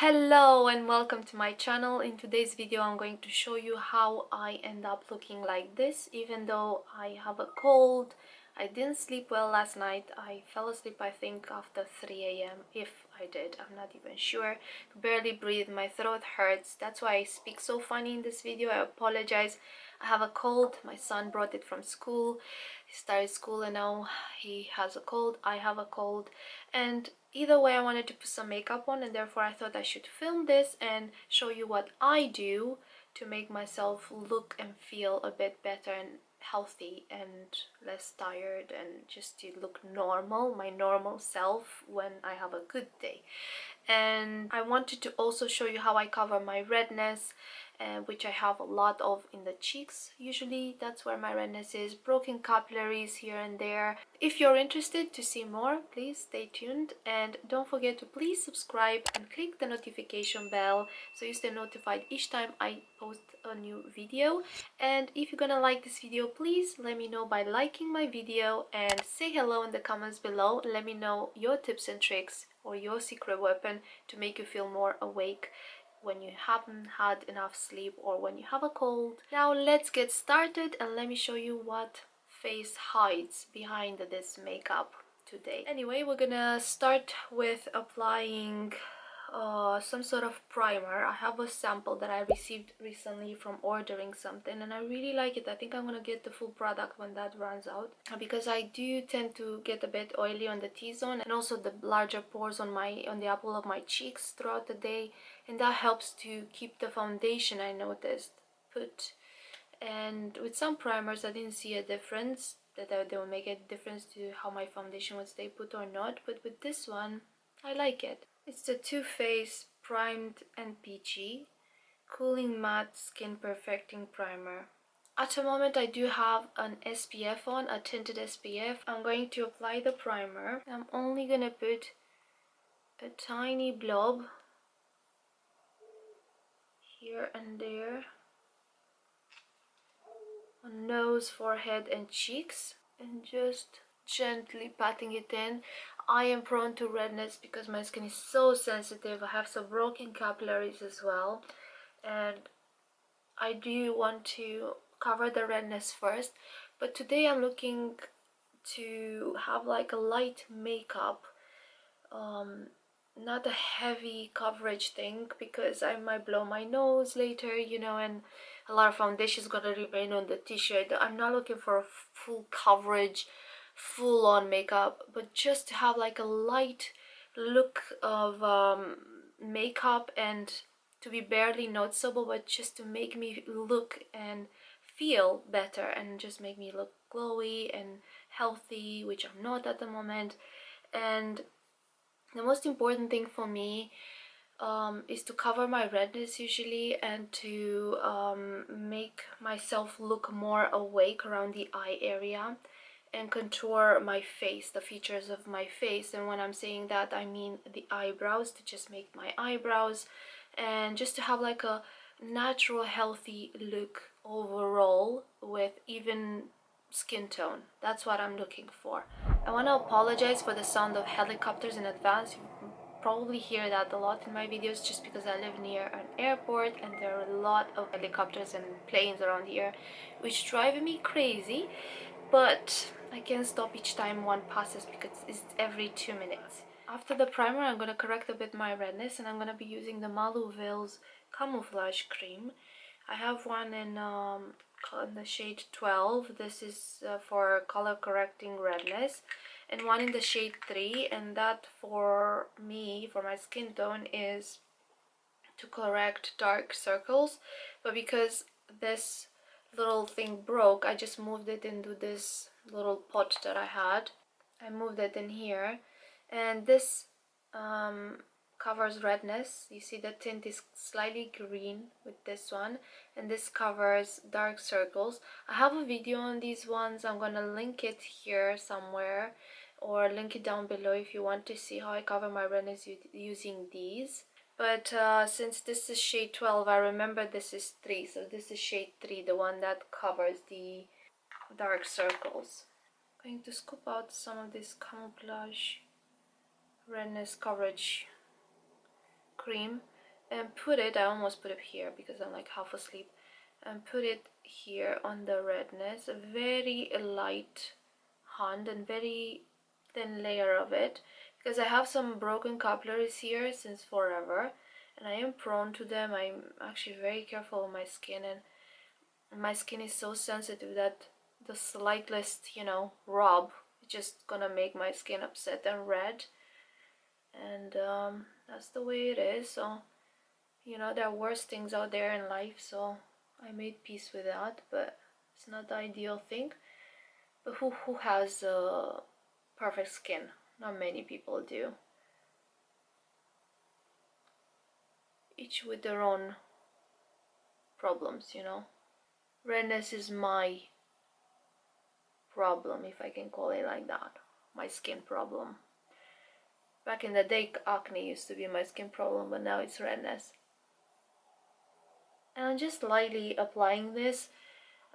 Hello and welcome to my channel. In today's video I'm going to show you how I end up looking like this. Even though I have a cold, I didn't sleep well last night. I fell asleep I think after 3 a.m. if I did, I'm not even sure. Barely breathe, my throat hurts. That's why I speak so funny in this video. I apologize. I have a cold. My son brought it from school. He started school and now he has a cold. I have a cold, and either way I wanted to put some makeup on, and therefore I thought I should film this and show you what I do to make myself look and feel a bit better and healthy and less tired, and just to look normal, my normal self when I have a good day. And I wanted to also show you how I cover my redness, which I have a lot of in the cheeks. Usually that's where my redness is, broken capillaries here and there. If you're interested to see more, please stay tuned, and don't forget to please subscribe and click the notification bell so you stay notified each time I post a new video. And if you're gonna like this video, please let me know by liking my video and say hello in the comments below. Let me know your tips and tricks or your secret weapon to make you feel more awake when you haven't had enough sleep or when you have a cold. Now let's get started and let me show you what face hides behind this makeup today. Anyway, we're gonna start with applying some sort of primer. I have a sample that I received recently from ordering something and I really like it. I think I'm gonna get the full product when that runs out, because I do tend to get a bit oily on the T-zone and also the larger pores on the apple of my cheeks throughout the day, and that helps to keep the foundation, I noticed, put. And with some primers I didn't see a difference, that they will make a difference to how my foundation would stay put or not, but with this one I like it. It's the Too Faced Primed and Peachy Cooling Matte Skin Perfecting Primer. At the moment I do have an SPF on, a tinted SPF. I'm going to apply the primer. I'm only gonna put a tiny blob here and there on nose, forehead and cheeks, and just gently patting it in. I am prone to redness because my skin is so sensitive. I have some broken capillaries as well, and I do want to cover the redness first. But today I'm looking to have like a light makeup, not a heavy coverage thing, because I might blow my nose later, you know, and a lot of foundation is gonna remain on the t-shirt. I'm not looking for a full coverage, full-on makeup, but just to have like a light look of makeup, and to be barely noticeable, but just to make me look and feel better and just make me look glowy and healthy, which I'm not at the moment. And the most important thing for me is to cover my redness usually, and to make myself look more awake around the eye area and contour my face, the features of my face. And when I'm saying that, I mean the eyebrows, to just make my eyebrows and just to have like a natural healthy look overall with even skin tone. That's what I'm looking for. I want to apologize for the sound of helicopters in advance. You probably hear that a lot in my videos, just because I live near an airport and there are a lot of helicopters and planes around here, which drive me crazy, but I can't stop each time one passes because it's every 2 minutes. After the primer, I'm going to correct a bit my redness, and I'm going to be using the Malu Wilz Camouflage cream. I have one in the shade 12. This is for color correcting redness, and one in the shade 3, and that for me, for my skin tone, is to correct dark circles. But because this little thing broke, I just moved it into this little pot that I had. I moved it in here, and this covers redness. You see the tint is slightly green with this one, and this covers dark circles. I have a video on these ones. I'm gonna link it here somewhere, or link it down below if you want to see how I cover my redness using these. But since this is shade 12, I remember this is 3, so this is shade 3, the one that covers the dark circles. I'm going to scoop out some of this Camouflage redness coverage cream and put it, I almost put it here because I'm like half asleep, and put it here on the redness, a very light hand and very thin layer of it, because I have some broken capillaries here since forever and I am prone to them. I'm actually very careful with my skin, and my skin is so sensitive that the slightest, you know, rub is just gonna make my skin upset and red. And that's the way it is. So, you know, there are worse things out there in life, so I made peace with that, but it's not the ideal thing. But who has perfect skin? Not many people do. Each with their own problems, you know. Redness is my problem, if I can call it like that. My skin problem. Back in the day, acne used to be my skin problem, but now it's redness. And I'm just lightly applying this,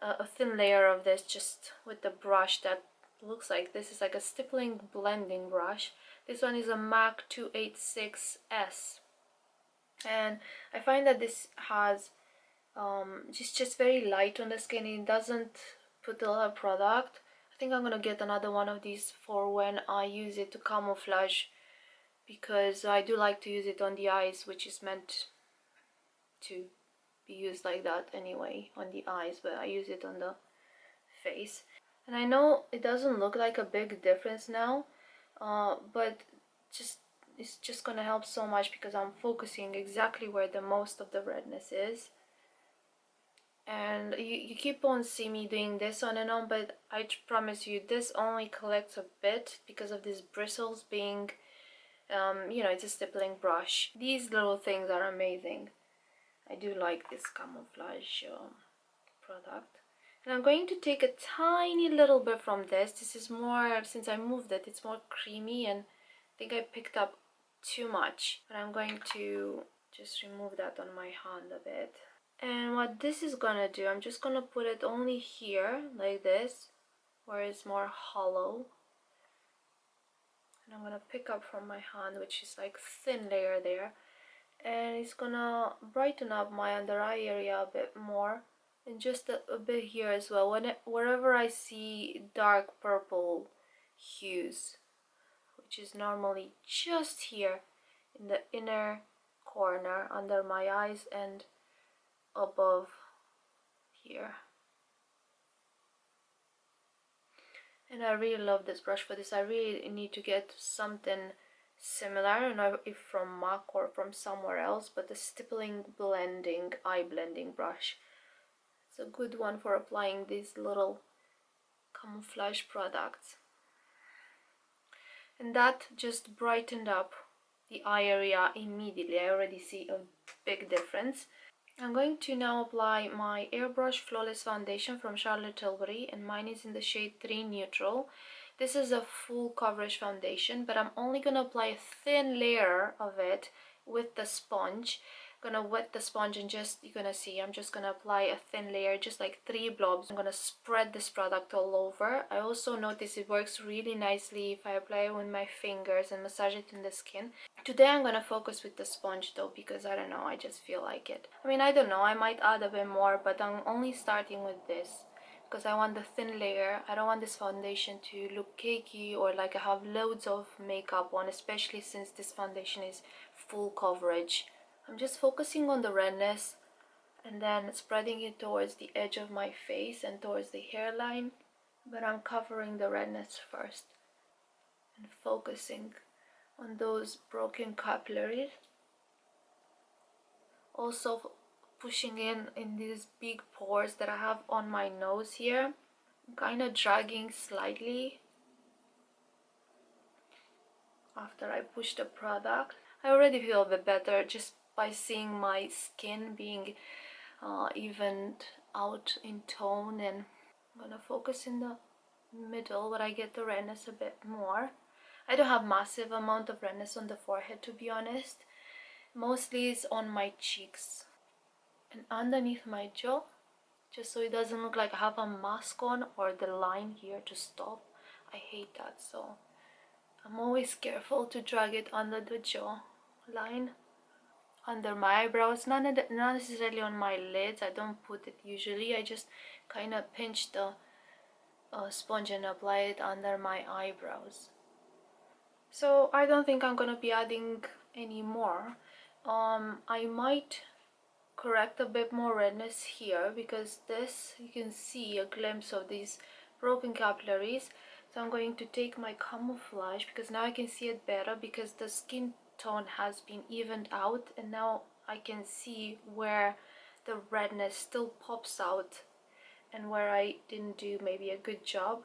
a thin layer of this, just with the brush that looks like this is like a stippling blending brush. This one is a MAC 286S, and I find that this has just very light on the skin. It doesn't put a lot of product. I think I'm gonna get another one of these for when I use it to camouflage, because I do like to use it on the eyes, which is meant to be used like that anyway, on the eyes, but I use it on the face. And I know it doesn't look like a big difference now, but it's just gonna help so much because I'm focusing exactly where the most of the redness is. And you keep on seeing me doing this on and on, but I promise you this only collects a bit because of these bristles being, you know, it's a stippling brush. These little things are amazing. I do like this Camouflage product. And I'm going to take a tiny little bit from this. This is more, since I moved it, it's more creamy, and I think I picked up too much. But I'm going to just remove that on my hand a bit. And what this is gonna do, I'm just gonna put it only here, like this, where it's more hollow. And I'm gonna pick up from my hand, which is like thin layer there. And it's gonna brighten up my under eye area a bit more, and just a bit here as well, wherever I see dark purple hues, which is normally just here in the inner corner under my eyes and above here. And I really love this brush for this. I really need to get something similar. I don't know if from MAC or from somewhere else, but the stippling blending eye blending brush, it's a good one for applying these little camouflage products. And that just brightened up the eye area immediately. I already see a big difference. I'm going to now apply my Airbrush Flawless Foundation from Charlotte Tilbury, and mine is in the shade 3 Neutral. This is a full coverage foundation, but I'm only going to apply a thin layer of it with the sponge. I'm going to wet the sponge and just, you're going to see, I'm just going to apply a thin layer, just like 3 blobs. I'm going to spread this product all over. I also notice it works really nicely if I apply it with my fingers and massage it in the skin. Today I'm going to focus with the sponge though, because I don't know, I just feel like it. I mean, I don't know, I might add a bit more, but I'm only starting with this because I want the thin layer. I don't want this foundation to look cakey or like I have loads of makeup on, especially since this foundation is full coverage. I'm just focusing on the redness and then spreading it towards the edge of my face and towards the hairline, but I'm covering the redness first and focusing on those broken capillaries. Also pushing in these big pores that I have on my nose here. I'm kind of dragging slightly after I push the product. I already feel a bit better just by seeing my skin being evened out in tone, and I'm gonna focus in the middle where I get the redness a bit more. I don't have massive amount of redness on the forehead, to be honest. Mostly it's on my cheeks and underneath my jaw, just so it doesn't look like I have a mask on or the line here to stop. I hate that, so I'm always careful to drag it under the jaw line. under my eyebrows, not necessarily on my lids. I don't put it usually. I just kind of pinch the sponge and apply it under my eyebrows. So I don't think I'm gonna be adding any more. I might correct a bit more redness here, because this, you can see a glimpse of these broken capillaries. So I'm going to take my Camouflage, because now I can see it better, because the skin tone has been evened out, and now I can see where the redness still pops out and where I didn't do maybe a good job.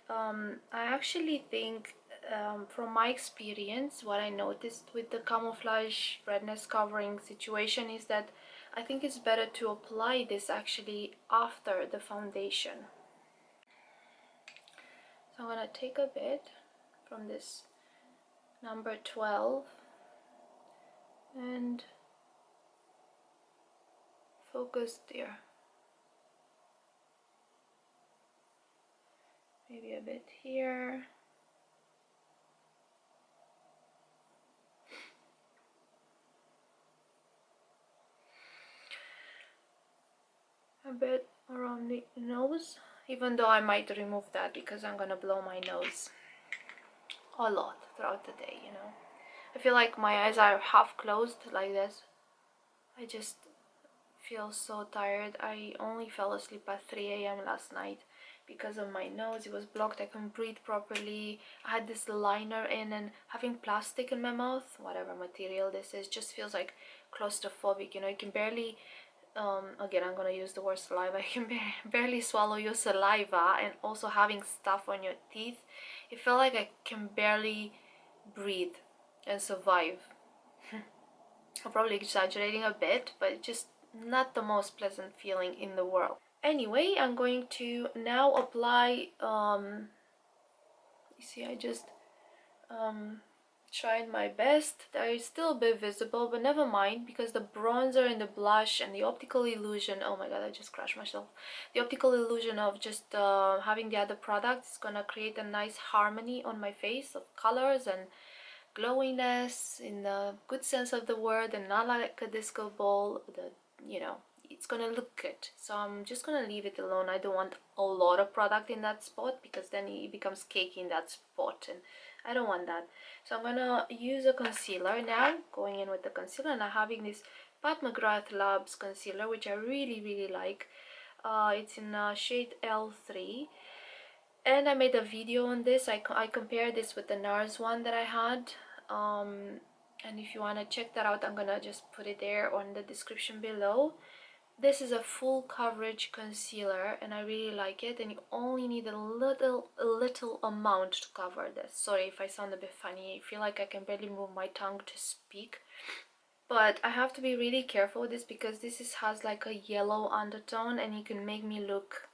I actually think, from my experience, what I noticed with the Camouflage redness covering situation is that I think it's better to apply this actually after the foundation. So I'm gonna take a bit from this number 12 and focus there. Maybe a bit here. A bit around the nose, even though I might remove that because I'm gonna blow my nose a lot throughout the day, you know. I feel like my eyes are half closed like this. I just feel so tired. I only fell asleep at 3 a.m. last night because of my nose. It was blocked. I couldn't breathe properly. I had this liner in, and having plastic in my mouth, whatever material this is, just feels like claustrophobic, you know. You can barely again, I'm gonna use the word saliva. You can barely swallow your saliva, and also having stuff on your teeth, it felt like I can barely breathe and survive. I'm probably exaggerating a bit, but just not the most pleasant feeling in the world. Anyway, I'm going to now apply, you see, I just tried my best. They're still a bit visible, but never mind, because the bronzer and the blush and the optical illusion, oh my god, I just crashed myself. The optical illusion of just having the other products is gonna create a nice harmony on my face of colors and glowiness in the good sense of the word, and not like a disco ball. You know, it's gonna look good. So I'm just gonna leave it alone. I don't want a lot of product in that spot, because then it becomes cakey in that spot, and I don't want that. So I'm gonna use a concealer now, going in with the concealer, and I'm having this Pat McGrath Labs concealer, which I really like. It's in shade L3, and I made a video on this. I compared this with the NARS one that I had, and if you want to check that out, I'm gonna just put it there on the description below. This is a full coverage concealer, and I really like it, and you only need a little amount to cover this. Sorry if I sound a bit funny. I feel like I can barely move my tongue to speak, but I have to be really careful with this, because this has like a yellow undertone, and it can make me look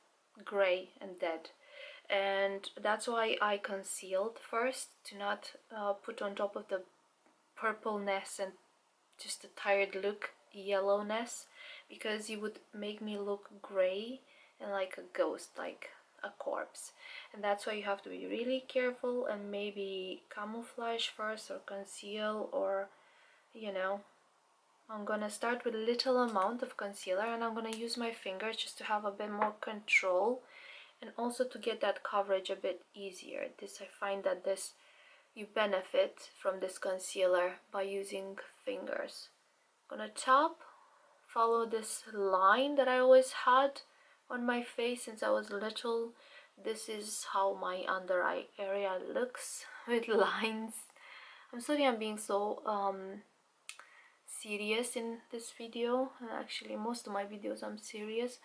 gray and dead. And that's why I concealed first, to not put on top of the purpleness and just a tired look yellowness, because it would make me look gray and like a ghost, like a corpse. And that's why you have to be really careful, and maybe camouflage first or conceal, or you know. I'm gonna start with a little amount of concealer, and I'm gonna use my fingers just to have a bit more control, and also to get that coverage a bit easier. I find that you benefit from this concealer by using fingers. I'm gonna tap, follow this line that I always had on my face since I was little. This is how my under eye area looks, with lines. I'm sorry I'm being so serious in this video. Actually, most of my videos I'm serious,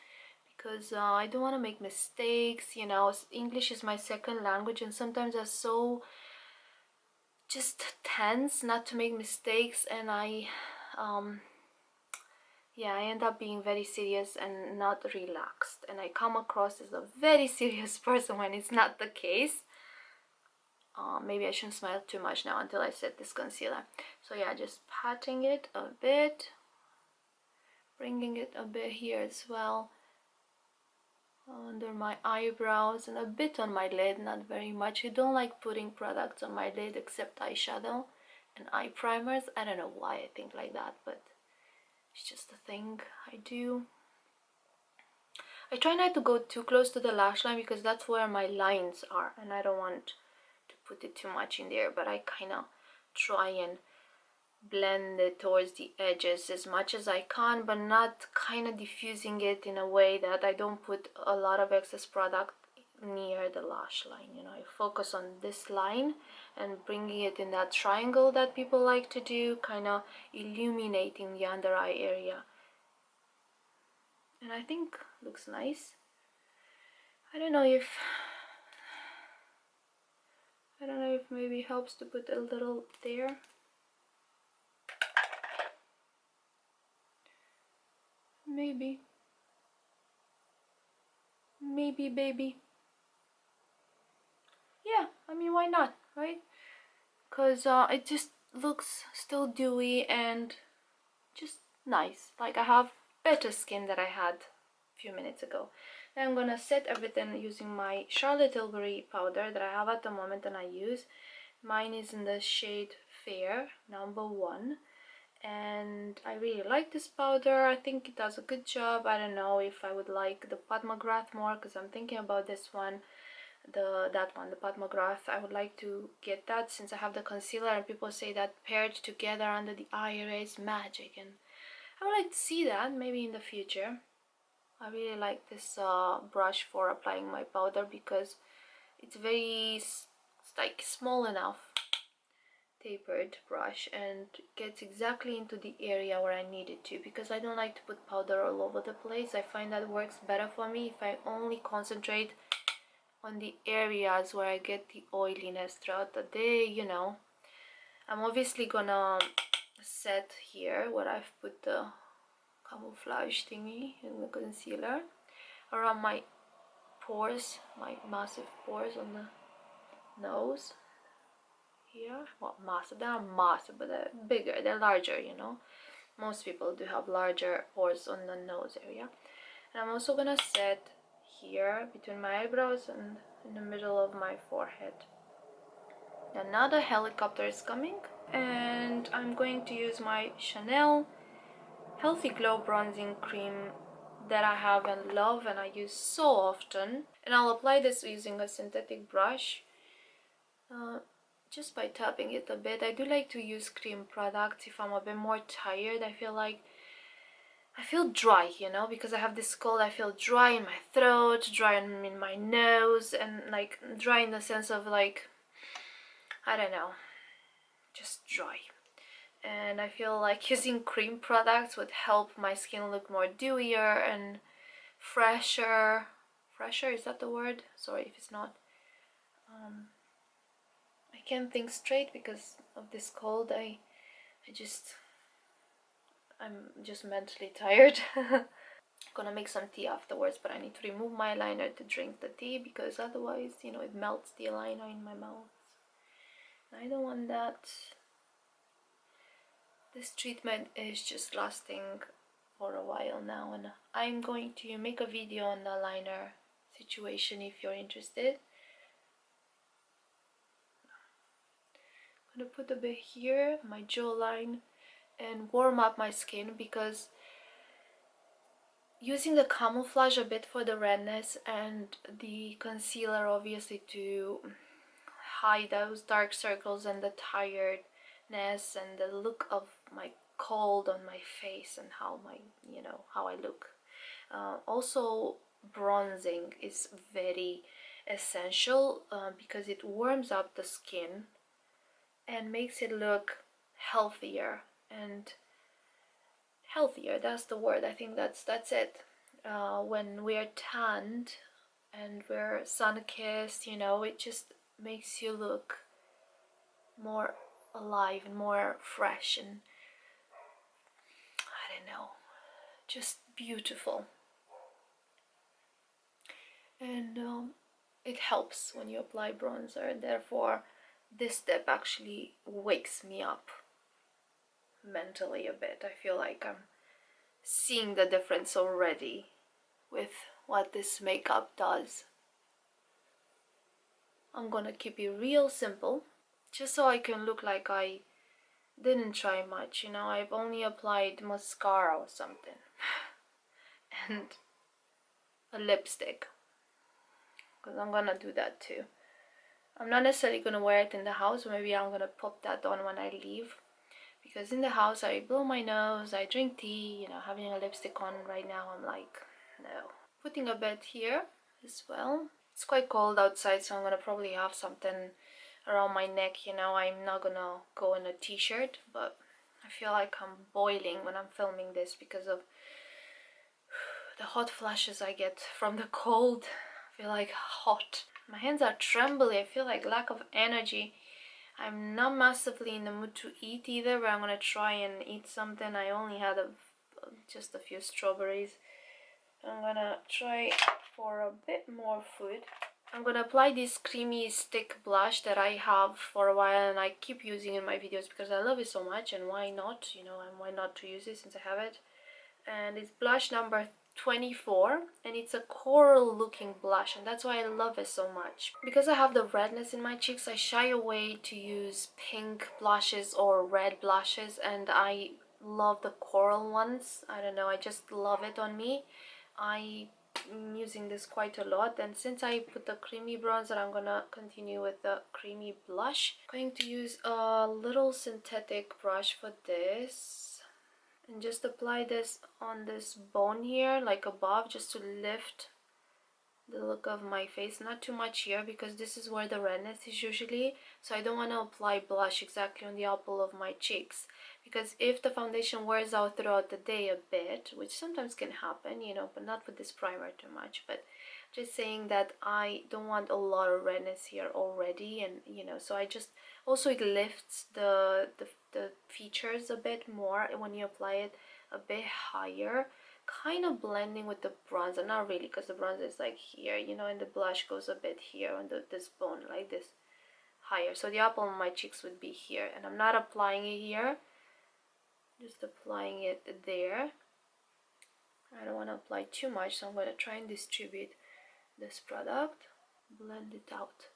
because I don't want to make mistakes, you know. English is my second language, and sometimes I'm so just tense not to make mistakes, and yeah, I end up being very serious and not relaxed, and I come across as a very serious person when it's not the case. Maybe I shouldn't smile too much now until I set this concealer. So yeah, just patting it a bit, bringing it a bit here as well, under my eyebrows, and a bit on my lid, not very much. I don't like putting products on my lid except eyeshadow, and eye primers. I don't know why I think like that, but it's just a thing I do. I try not to go too close to the lash line because that's where my lines are, and I don't want to put it too much in there, but I kind of try and blend it towards the edges as much as I can, but not kind of diffusing it in a way that I don't put a lot of excess product near the lash line. You know, I focus on this line and bringing it in that triangle that people like to do, kind of illuminating the under eye area, and I think looks nice. I don't know if maybe it helps to put a little there. Maybe baby. Yeah, I mean, why not, right? Because it just looks still dewy and just nice. Like I have better skin than I had a few minutes ago. Now I'm gonna set everything using my Charlotte Tilbury powder that I have at the moment and I use. Mine is in the shade Fair, number 1. And I really like this powder. I think it does a good job. I don't know if I would like the McGrath more because I'm thinking about this one, the McGrath. I would like to get that since I have the concealer, and people say that paired together under the eye area is magic, and I would like to see that maybe in the future. I really like this brush for applying my powder because it's very like small enough, tapered brush, and gets exactly into the area where I need it to, because I don't like to put powder all over the place. I find that works better for me if I only concentrate on the areas where I get the oiliness throughout the day, you know. I'm obviously gonna set here where I've put the Camouflage thingy in the concealer around my pores, my massive pores on the nose here. Well, massive, they're not massive, but they're bigger, they're larger, you know. Most people do have larger pores on the nose area. And I'm also gonna set here between my eyebrows and in the middle of my forehead. Another helicopter is coming, and I'm going to use my Chanel Healthy Glow bronzing cream that I have and love and I use so often, and I'll apply this using a synthetic brush, just by tapping it a bit. I do like to use cream products if I'm a bit more tired. I feel dry, you know, because I have this cold. I feel dry in my throat, dry in my nose, and like dry in the sense of like, I don't know, just dry. And I feel like using cream products would help my skin look more dewier and fresher. Fresher, is that the word? Sorry if it's not. I can't think straight because of this cold. I'm just mentally tired. Gonna make some tea afterwards, but I need to remove my eyeliner to drink the tea because otherwise, you know, it melts the eyeliner in my mouth. I don't want that. This treatment is just lasting for a while now, and I'm going to make a video on the eyeliner situation if you're interested. I'm gonna put a bit here, my jawline, and warm up my skin because using the Camouflage a bit for the redness and the concealer obviously to hide those dark circles and the tiredness and the look of my cold on my face and how how I look. Also, bronzing is very essential because it warms up the skin and makes it look healthier, and healthier, that's the word. I think that's it. When we're tanned and we're sun-kissed, you know, it just makes you look more alive and more fresh and, I don't know, just beautiful. And it helps when you apply bronzer. Therefore, this step actually wakes me up mentally a bit. I feel like I'm seeing the difference already with what this makeup does. I'm gonna keep it real simple, just so I can look like I didn't try much, you know. I've only applied mascara or something and a lipstick, because I'm gonna do that too. I'm not necessarily gonna wear it in the house. Maybe I'm gonna pop that on when I leave, because in the house I blow my nose, I drink tea, you know. Having a lipstick on right now, I'm like, no. Putting a bit here as well. It's quite cold outside, so I'm gonna probably have something around my neck, you know. I'm not gonna go in a t-shirt, but I feel like I'm boiling when I'm filming this because of the hot flashes I get from the cold. I feel like hot. My hands are trembly. I feel like lack of energy. I'm not massively in the mood to eat either, but I'm gonna try and eat something. I only had just a few strawberries. I'm gonna try for a bit more food. I'm gonna apply this creamy stick blush that I have for a while and I keep using in my videos because I love it so much, and why not, you know, and why not to use it since I have it. And it's blush number 24, and it's a coral looking blush, and that's why I love it so much. Because I have the redness in my cheeks, I shy away to use pink blushes or red blushes, and I love the coral ones. I don't know, I just love it on me. I'm using this quite a lot, and since I put the creamy bronzer, I'm gonna continue with the creamy blush. I'm going to use a little synthetic brush for this and just apply this on this bone here, like above, just to lift the look of my face. Not too much here because this is where the redness is usually, so I don't want to apply blush exactly on the apple of my cheeks, because if the foundation wears out throughout the day a bit, which sometimes can happen, you know, but not with this primer too much, but just saying that I don't want a lot of redness here already, and you know, so I just also, it lifts the features a bit more when you apply it a bit higher, kind of blending with the bronzer. Not really, because the bronzer is like here, you know, and the blush goes a bit here on this bone, like this, higher. So the apple on my cheeks would be here, and I'm not applying it here, just applying it there. I don't want to apply too much, so I'm going to try and distribute this product, blend it out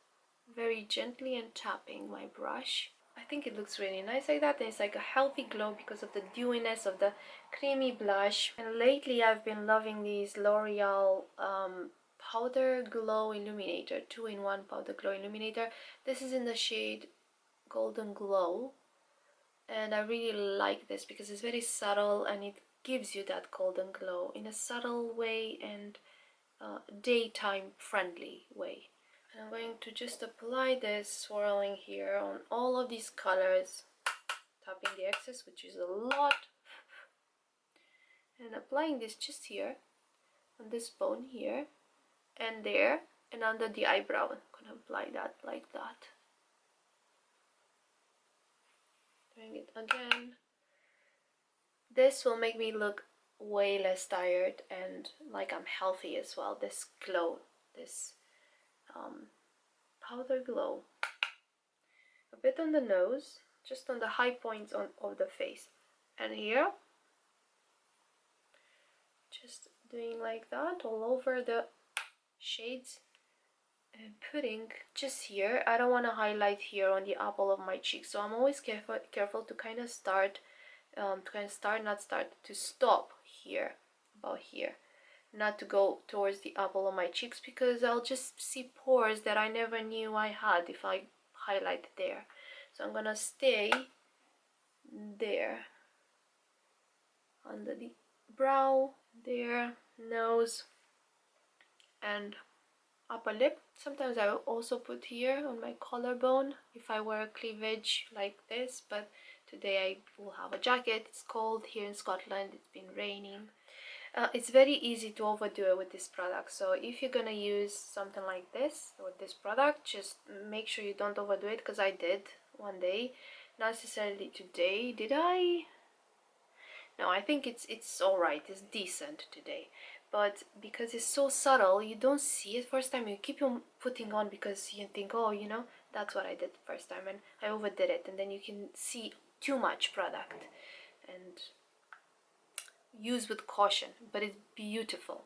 very gently and tapping my brush. I think it looks really nice like that, and it's like a healthy glow because of the dewiness of the creamy blush. And lately I've been loving these L'Oreal Powder Glow Illuminator, 2-in-1 Powder Glow Illuminator. This is in the shade Golden Glow, and I really like this because it's very subtle and it gives you that golden glow in a subtle way and daytime friendly way. And I'm going to just apply this, swirling here on all of these colors, tapping the excess, which is a lot, and applying this just here on this bone here and there and under the eyebrow. I'm gonna apply that like that. Doing it again. This will make me look way less tired and like I'm healthy as well. This glow, this powder glow. A bit on the nose, just on the high points of the face, and here, just doing like that all over the shades, and putting just here. I don't want to highlight here on the apple of my cheek, so I'm always careful to kind of start, to stop here, about here, not to go towards the apple of my cheeks, because I'll just see pores that I never knew I had if I highlight there. So I'm gonna stay there under the brow, there, nose, and upper lip. Sometimes I will also put here on my collarbone if I wear cleavage like this, but today I will have a jacket. It's cold here in Scotland, it's been raining. It's very easy to overdo it with this product, so if you're gonna use something like this or this product, just make sure you don't overdo it, because I did one day. Not necessarily today. Did I? No, I think it's alright, it's decent today. But because it's so subtle, you don't see it first time. You keep on putting on because you think, oh, you know, that's what I did the first time, and I overdid it, and then you can see too much product. And use with caution, but it's beautiful.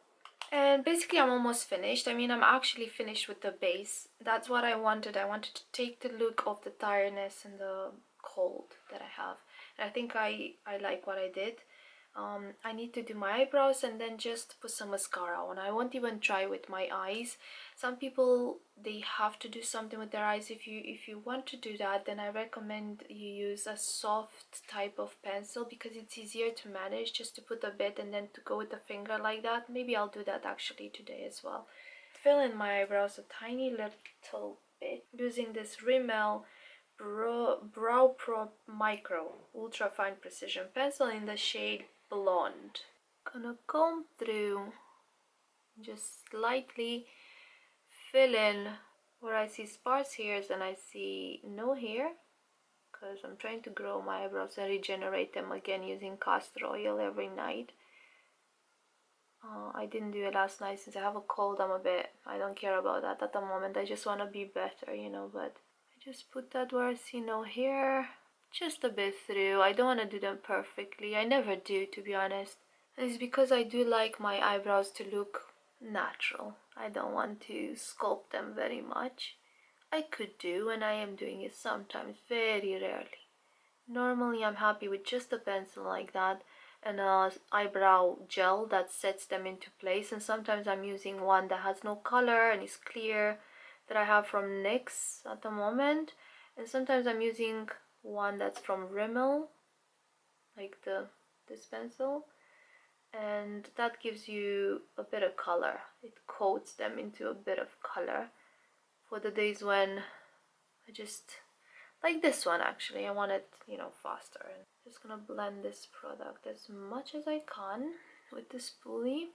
And basically I'm almost finished. I mean, I'm actually finished with the base. That's what I wanted. I wanted to take the look of the tiredness and the cold that I have. I think I like what I did. I need to do my eyebrows and then just put some mascara on. I won't even try with my eyes. Some people, they have to do something with their eyes. If you want to do that, then I recommend you use a soft type of pencil because it's easier to manage, just to put a bit and then to go with the finger like that. Maybe I'll do that actually today as well. Fill in my eyebrows a tiny little bit using this Rimmel Brow Pro Micro Ultra Fine Precision Pencil in the shade Blonde. Gonna comb through, just slightly fill in where I see sparse hairs and I see no hair, because I'm trying to grow my eyebrows and regenerate them again using castor oil every night. I didn't do it last night since I have a cold. I don't care about that at the moment. I just want to be better, you know, but I just put that where I see no hair, just a bit through. I don't want to do them perfectly. I never do, to be honest. And it's because I do like my eyebrows to look natural. I don't want to sculpt them very much. I could do, and I am doing it sometimes, very rarely. Normally I'm happy with just a pencil like that and a eyebrow gel that sets them into place, and sometimes I'm using one that has no color and is clear, that I have from NYX at the moment, and sometimes I'm using one that's from Rimmel, like this pencil, and that gives you a bit of color. It coats them into a bit of color for the days when I just like this one. Actually, I want it, you know, faster. And just gonna blend this product as much as I can with this spoolie.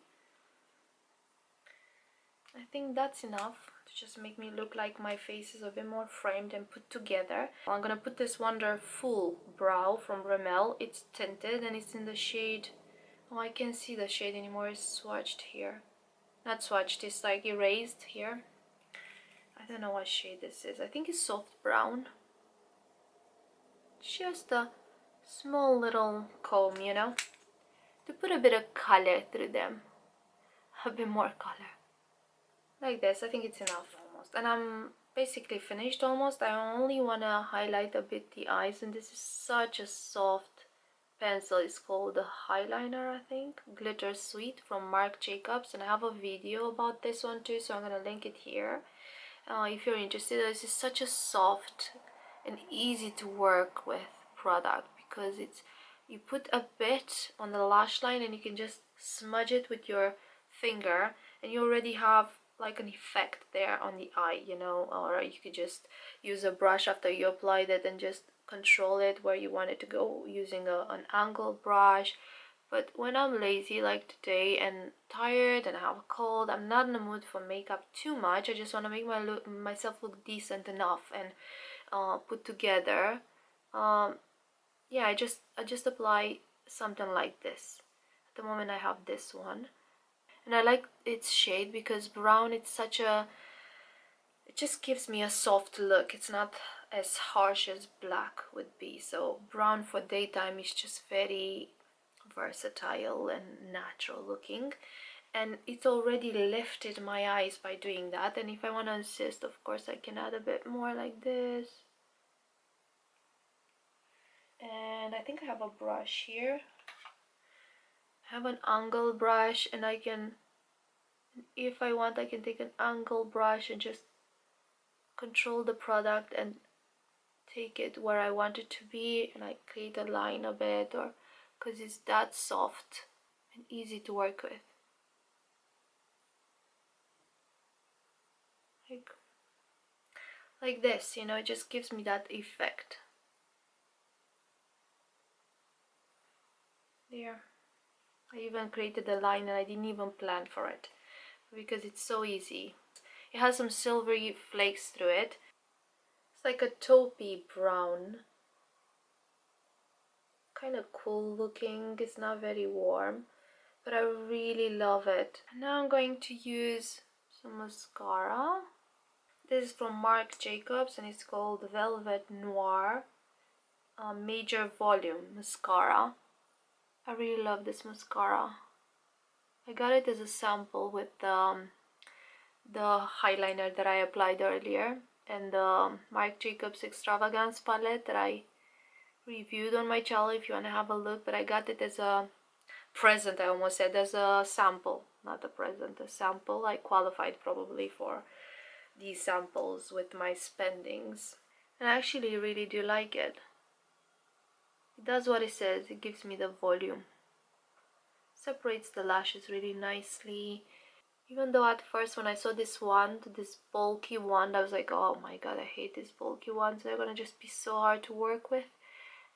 I think that's enough to just make me look like my face is a bit more framed and put together. I'm gonna put this Wonderful Brow from Rimmel. It's tinted and it's in the shade, oh, I can't see the shade anymore, it's swatched here. Not swatched, it's like erased here. I don't know what shade this is. I think it's soft brown. Just a small little comb, you know, to put a bit of color through them, a bit more color like this. I think it's enough almost, and I'm basically finished almost. I only want to highlight a bit the eyes, and this is such a soft pencil. It's called the Eyeliner, I think, Glitter Sweet from Marc Jacobs, and I have a video about this one too, so I'm gonna link it here if you're interested. This is such a soft and easy to work with product because it's, you put a bit on the lash line and you can just smudge it with your finger and you already have like an effect there on the eye, you know. Or you could just use a brush after you applied it and just control it where you want it to go using an angled brush. But when I'm lazy like today and tired and I have a cold, I'm not in the mood for makeup too much. I just want to make myself look decent enough and put together. Yeah, I just apply something like this. At the moment I have this one, and I like its shade because brown, it's such a, it just gives me a soft look. It's not as harsh as black would be. So brown for daytime is just very versatile and natural looking, and it's already lifted my eyes by doing that. And if I want to insist, of course I can add a bit more like this. And I think I have a brush here. I have an angle brush, and I can, if I want, I can take an angle brush and just control the product and take it where I want it to be, and I create a line a bit, or because it's that soft and easy to work with. Like this, you know, it just gives me that effect. There. I even created a line and I didn't even plan for it because it's so easy. It has some silvery flakes through it. It's like a taupey brown. Kind of cool looking. It's not very warm, but I really love it. And now I'm going to use some mascara. This is from Marc Jacobs and it's called Velvet Noir Major Volume Mascara. I really love this mascara. I got it as a sample with the eyeliner that I applied earlier and the Marc Jacobs Extravagance palette that I reviewed on my channel if you want to have a look, but I got it as a present. I almost said as a sample, not a present, a sample. I qualified probably for these samples with my spendings, and I actually really do like it. It does what it says. It gives me the volume, separates the lashes really nicely. Even though at first when I saw this wand, this bulky wand, I was like, oh my god, I hate these bulky wands. They're gonna just be so hard to work with.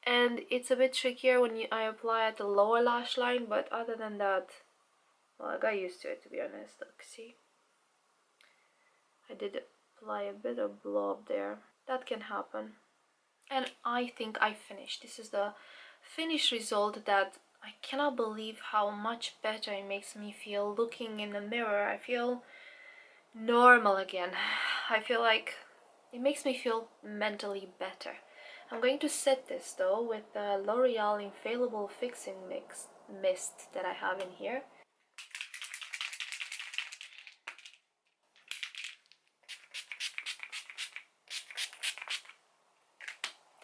And it's a bit trickier when I apply at the lower lash line, but other than that, well, I got used to it, to be honest. Look, see? I did apply a bit of blob there. That can happen. And I think I finished. This is the finished result that I cannot believe how much better it makes me feel looking in the mirror. I feel normal again. I feel like it makes me feel mentally better. I'm going to set this though with the L'Oreal Infallible Fixing Mist that I have in here.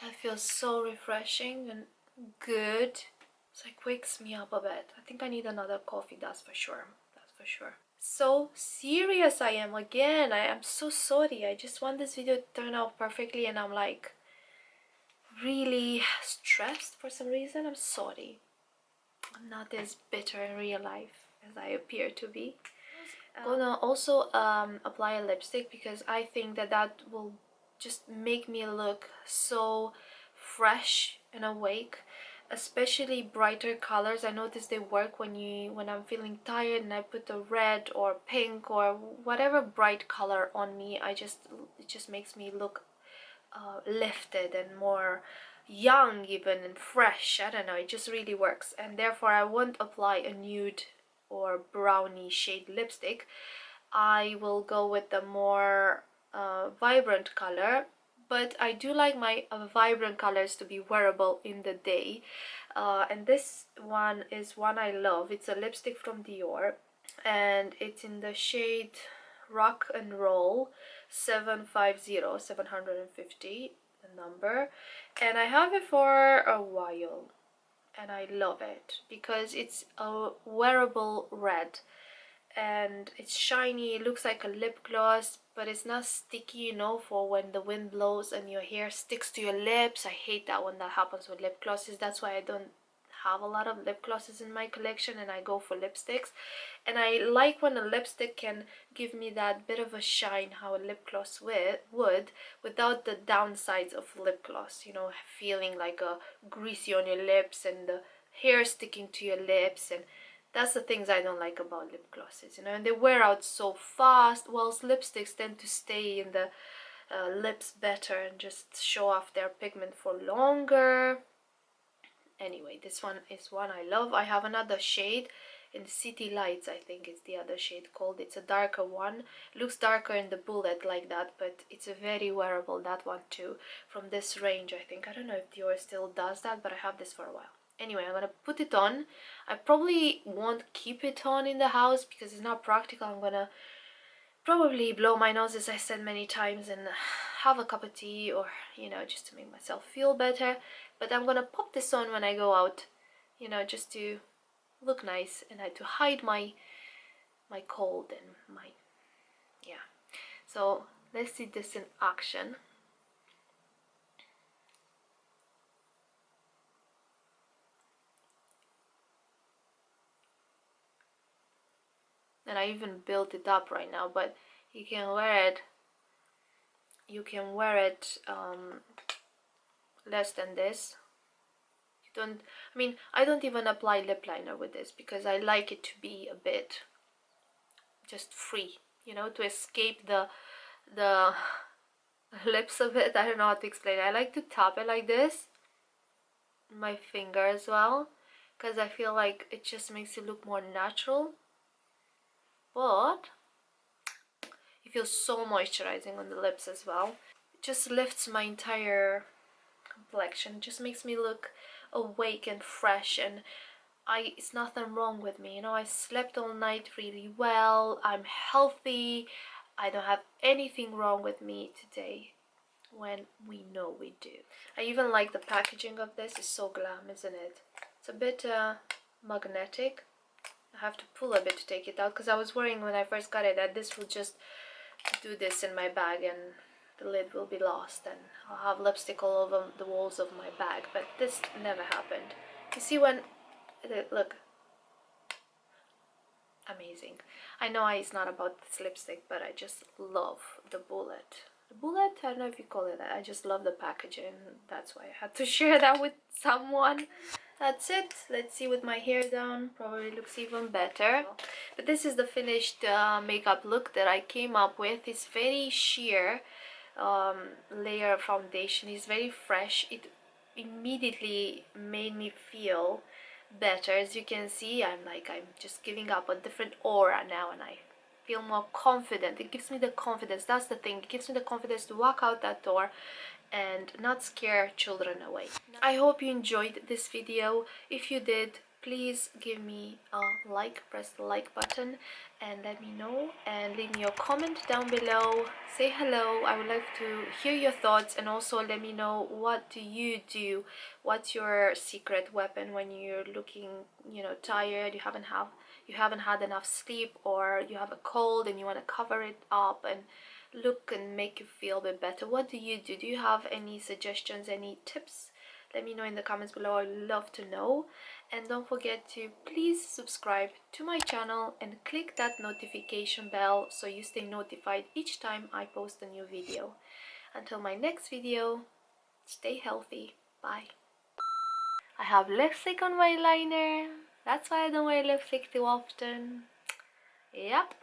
That feels so refreshing and good. It's like wakes me up a bit. I think I need another coffee, that's for sure. That's for sure. So serious I am again. I am so sorry. I just want this video to turn out perfectly and I'm like really stressed for some reason. I'm sorry. I'm not as bitter in real life as I appear to be. I'm gonna also apply a lipstick because I think that that will just make me look so fresh and awake, especially brighter colors. I notice they work when I'm feeling tired and I put a red or pink or whatever bright color on me. It just makes me look lifted and more young even, and fresh. I don't know, it just really works, and therefore I won't apply a nude or brownie shade lipstick. I will go with the more vibrant color, but I do like my vibrant colors to be wearable in the day, and this one is one I love. It's a lipstick from Dior and it's in the shade Rock and Roll 750, 750 the number, and I have it for a while and I love it because it's a wearable red and it's shiny. It looks like a lip gloss, but it's not sticky, you know, for when the wind blows and your hair sticks to your lips. I hate that when that happens with lip glosses. That's why I don't have a lot of lip glosses in my collection and I go for lipsticks. And I like when a lipstick can give me that bit of a shine how a lip gloss would, without the downsides of lip gloss, you know, feeling like a greasy on your lips and the hair sticking to your lips. And that's the things I don't like about lip glosses, you know, and they wear out so fast, whilst lipsticks tend to stay in the lips better and just show off their pigment for longer. Anyway, this one is one I love. I have another shade in City Lights, I think it's the other shade called. It's a darker one. It looks darker in the bullet like that, but it's a very wearable, that one too, from this range, I think. I don't know if Dior still does that, but I have this for a while. Anyway, I'm gonna put it on. I probably won't keep it on in the house because it's not practical. I'm gonna probably blow my nose, as I said many times, and have a cup of tea, or you know, just to make myself feel better. But I'm gonna pop this on when I go out, you know, just to look nice and to hide my cold and my, yeah. So let's see this in action. And I even built it up right now, but you can wear it, less than this. You don't, I mean, I don't even apply lip liner with this because I like it to be a bit just free, you know, to escape the lips of it. I don't know how to explain it. I like to tap it like this, my finger as well, because I feel like it just makes it look more natural. But it feels so moisturizing on the lips as well. It just lifts my entire complexion, just makes me look awake and fresh, and it's nothing wrong with me, you know. I slept all night really well, I'm healthy, I don't have anything wrong with me today, when we know we do. I even like the packaging of this. It's so glam, isn't it? It's a bit magnetic. I have to pull a bit to take it out because I was worrying when I first got it that this will just do this in my bag and the lid will be lost and I'll have lipstick all over the walls of my bag, but this never happened. You see when, look, amazing. I know it's not about this lipstick, but I just love the bullet. The bullet, I don't know if you call it that. I just love the packaging. That's why I had to share that with someone. That's it. Let's see with my hair down. Probably looks even better. But this is the finished makeup look that I came up with. It's very sheer layer foundation. It's very fresh. It immediately made me feel better. As you can see, I'm just giving up a different aura now, and I feel more confident. It gives me the confidence. That's the thing. It gives me the confidence to walk out that door and not scare children away. I hope you enjoyed this video. If you did, please give me a like, press the like button and let me know, and leave me your comment down below. Say hello. I would like to hear your thoughts, and also let me know, what do you do? What's your secret weapon when you're looking, tired, you haven't had enough sleep, or you have a cold and you want to cover it up and look and make you feel a bit better? What do you do? Do you have any suggestions, any tips? Let me know in the comments below. I'd love to know. And don't forget to please subscribe to my channel and click that notification bell so you stay notified each time I post a new video. Until my next video, stay healthy. Bye. I have lipstick on my liner. That's why I don't wear lipstick too often. Yep.